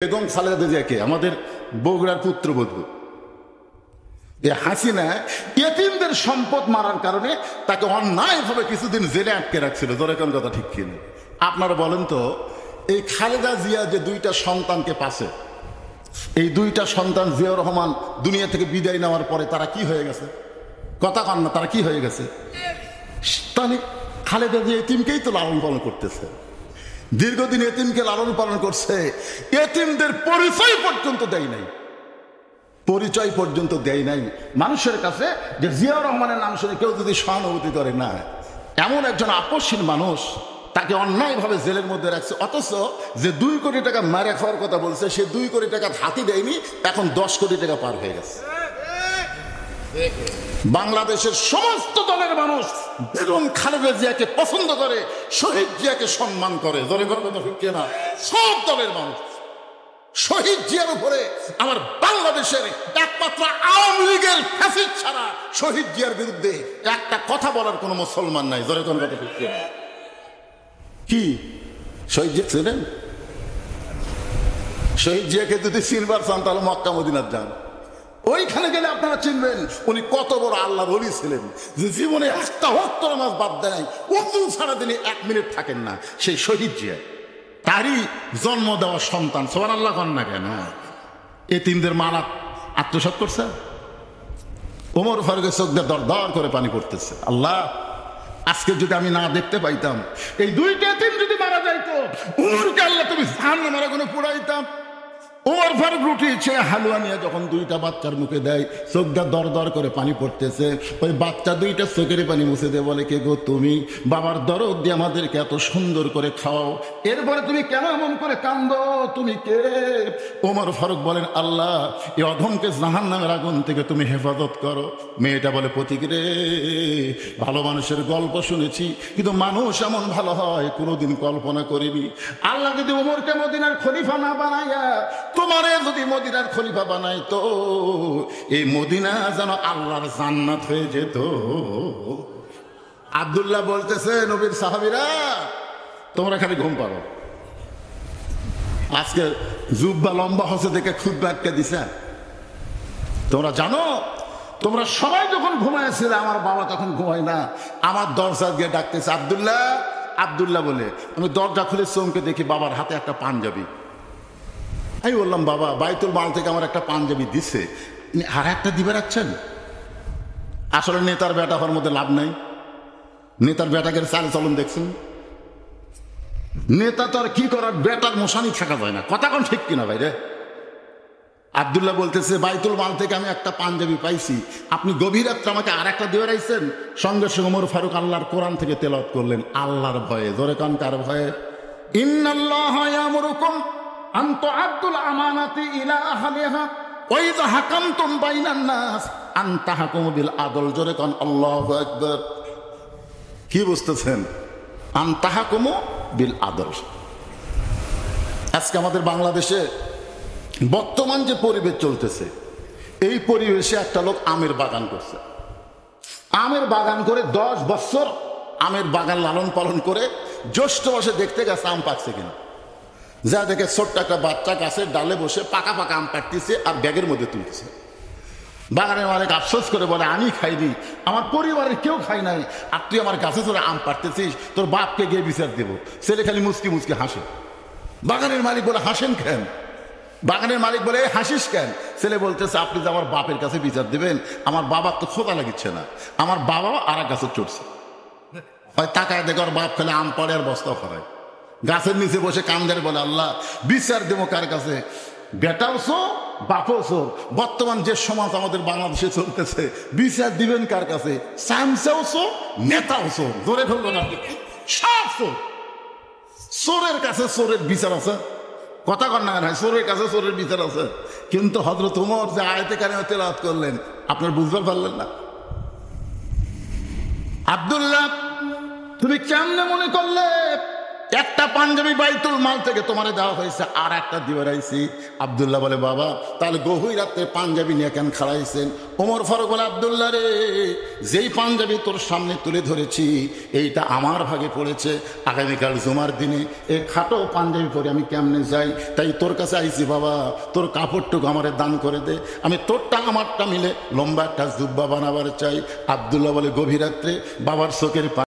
বেগম খালেদা জিয়াকে, আমাদের বগুড়ার পুত্রবধূ, হাসিনা ইয়েতিমদের সম্পদ মারার কারণে তাকে অন্যায়ভাবে কিছুদিন জেলে আটকে রাখছিল। জোরে কোন কথা ঠিক কিনা? আপনারা বলেন তো, এই খালেদা জিয়া যে দুইটা সন্তানকে পাশে, এই দুইটা সন্তান জিয়াউর রহমান দুনিয়া থেকে বিদায় নেওয়ার পরে তারা কি হয়ে গেছে? কথা কন না, তারা কি হয়ে গেছে? তাহলে খালেদা জিয়া এতিমকেই তো লালন পালন করতেছে, দীর্ঘদিন এতিমকে লালন পালন করছে, এতিমদের পরিচয় পর্যন্ত দেয় নাই, পরিচয় পর্যন্ত দেয় নাই মানুষের কাছে। যে জিয়াউর রহমানের নাম শুনে কেউ যদি সহানুভূতি করে না, এমন একজন আপসহীন মানুষ, তাকে অন্যায়ভাবে জেলের মধ্যে রাখছে। অথচ যে 2 কোটি টাকা মারে খাওয়ার কথা বলছে, সে 2 কোটি টাকা হাতি দেয়নি, এখন 10 কোটি টাকা পার হয়ে গেছে। বাংলাদেশের সমস্ত দলের মানুষ বেগম খালেদা জিয়াকে পছন্দ করে, শহীদ জিয়াকে সম্মান করে। জোরে কথা ঠিক না? সব দলের মানুষ শহীদ জিয়ার উপরে, আমার বাংলাদেশের একমাত্র আওয়ামী লীগের ফ্যাসিস্ট ছাড়া শহীদ জিয়ার বিরুদ্ধে একটা কথা বলার কোনো মুসলমান নাই। জোরে কথা ঠিক না? কি শহীদ জিয়া ছিলেন? শহীদ জিয়াকে যদি চিনবার চান তাহলে মক্কা মদিনার যান, ওইখানে গেলে আপনারা চিনবেন উনি কত বড় আল্লাহর ওলি ছিলেন, যে জীবনে একটা ওয়াক্ত নামাজ বাদ দেয়, ওযু ছাড়া দিনে 1 মিনিট থাকেন না। সেই শহীদ জিয়া, তারই জন্ম দেওয়া সন্তান, সুবহানাল্লাহ কন না কেন? এতিমদের মালা আত্মসাৎ করছে। ওমর ফারুকের চোখ দিয়ে দর দর করে পানি পড়তেছে। আল্লাহ, আজকে যদি আমি না দেখতে পাইতাম, এই 2টা এতিম যদি মারা যাইতো, ওমরকে আল্লাহ তুমি জাহান্নামের আগুনে পোড়াইতাম। ওমর ফারুক রুটি ছেড়ে হালুয়া নিয়ে যখন 2টা বাচ্চার মুখে দেয়, চোখ দিয়ে দর দর করে পানি পড়তেছে। ওই বাচ্চা 2টা চোখের পানি মুছে দিয়ে বলে, কে গো তুমি? বাবার দরদ দিয়ে আমাদেরকে এত সুন্দর করে খাওয়াও, এরপরে তুমি কেন এমন করে কান্দো? তুমি কে? ওমর ফারুক বলেন, আল্লাহ, এই অধমকে জাহান্নামের আগুন থেকে তুমি হেফাজত করো। মেয়েটা বলে, পথিক রে, ভালো মানুষের গল্প শুনেছি, কিন্তু মানুষ এমন ভালো হয় কোনোদিন কল্পনা করিনি। আল্লাহ যদি ওমরকে মদিনার খলিফা না বানাইয়া তোমারে যদি মদিনার খলিফা বানাই, তো এই মদিনা যেন আল্লাহর জান্নাত হয়ে যেত। আব্দুল্লাহ বলতেছে, নবীর সাহাবীরা, তোমরা খালি ঘুম পারো। আজকে জুব্বা লম্বা হচ্ছে দেখে খুতবা আটকে দিছে। তোমরা জানো, তোমরা সবাই যখন ঘুমাইছিলে, আমার বাবা তখন ঘুমায় না, আমার দরজা গিয়ে ডাকতেছে, আব্দুল্লাহ আব্দুল্লাহ বলে। আমি দরজা খুলে চমকে দেখি বাবার হাতে একটা পাঞ্জাবি। আমি বললাম, বাবা, বাইতুল মাল থেকে আমার একটা পাঞ্জাবি দিচ্ছে, আর একটা দিবে রাখছেন? আসলে নেতার বেটা হওয়ার মধ্যে লাভ নাই। নেতার বেটাকে চাল চলন দেখছেন? নেতা তো আর কি করার, বেটার মশানি থাকা যায় না। কথা কোন ঠিক কিনা ভাই রে? আব্দুল্লাহ বলতেছে, বাইতুল মাল থেকে আমি একটা পাঞ্জাবি পাইছি, আপনি গভীর রাত্রে আমাকে আর একটা দিয়ে রাখছেন। সঙ্গে সঙ্গে ওমর ফারুক আল্লাহর কোরআন থেকে তেলাওয়াত করলেন, আল্লাহর ভয়ে। জোরে কান, কার ভয়ে? ইন্নাল্লাহা ইয়ামুরুকুম আন তুআদ্দুল আমানাতি ইলা আহলিহা ওয়া ইযা হাকামতুম বাইনান নাস আন তাহকুমু বিল আদল। জোরে কান, আল্লাহু আকবার। কি বুঝতেছেন? আন তাহকুমু বিল আদল। আজকে আমাদের বাংলাদেশে বর্তমান যে পরিবেশ চলতেছে, এই পরিবেশে একটা লোক আমের বাগান করছে। আমের বাগান করে 10 বছর আমের বাগান লালন পালন করে জ্যৈষ্ঠ মাসে দেখতে গেছে আম পাকছে কিনা। যা দেখে ছোট্ট একটা বাচ্চা গাছের ডালে বসে পাকা পাকা আম পাড়তেছে আর ব্যাগের মধ্যে তুলতেছে। বাগানের মালিক আফসোস করে বলে, আমি খাইনি, আমার পরিবারের কেউ খাই নাই, আর তুই আমার গাছে চড়ে আম পাড়তেছিস, তোর বাপকে গিয়ে বিচার দেবো। ছেলে খালি মুচকি মুচকি হাসে। বাগানের মালিক বলে, হাসেন কেন? বাগানের মালিক বলে, হাসিস কেন? ছেলে বলতেছে, আপনি যে আমার বাপের কাছে বিচার দিবেন, আমার বাবার তো খোদা লাগিচ্ছে না, আমার বাবা আর এক গাছে চড়ছে। হয় তাকায় দেখে ওর বাপ খেলে আম পাড়ে আর বস্তা ফরায়, গাছের নিচে বসে কান্দের বলে, আল্লাহ, বিচার দেবো কার কাছে? বেটাও চোর, বাপও চোর। বর্তমান যে সমাজ আমাদের বাংলাদেশে চলতেছে, বিচার দিবেন কার কাছে? সামসাও চোর, নেতাও চোর। ধরে ফেলবেন আপনি, সব চোর। চোরের কাছে চোরের বিচার আছে। কথা কর না, চোরের কাছে চোরের বিচার আছে। কিন্তু হযরত ওমর যে আয়াতে কারিমা তেলাওয়াত করলেন, আপনার বুঝতে পারলেন না? আব্দুল্লাহ, তুমি কেমনে মনে করলে একটা পাঞ্জাবি বাইতুল মাল থেকে তোমারে দেওয়া হয়েছে, আর একটা দিয়ে রাইছি। আব্দুল্লাহ বলে বাবা তাহলে গভীর রাত্রে পাঞ্জাবি নিয়ে কেন খাড়াইছেন? ওমর ফারুক বলে আব্দুল্লাহ রে, যেই পাঞ্জাবি তোর সামনে তুলে ধরেছি এইটা আমার ভাগে পড়েছে। আগামীকাল জুমার দিনে এই খাটো পাঞ্জাবি পরে আমি কেমনে যাই, তাই তোর কাছে আইছি বাবা, তোর কাপড়টুকু আমারে দান করে দে, আমি তোরটা আমারটা মিলে লম্বা একটা জুব্বা বানাবার চাই। আব্দুল্লাহ বলে গভীর রাত্রে বাবার চোখের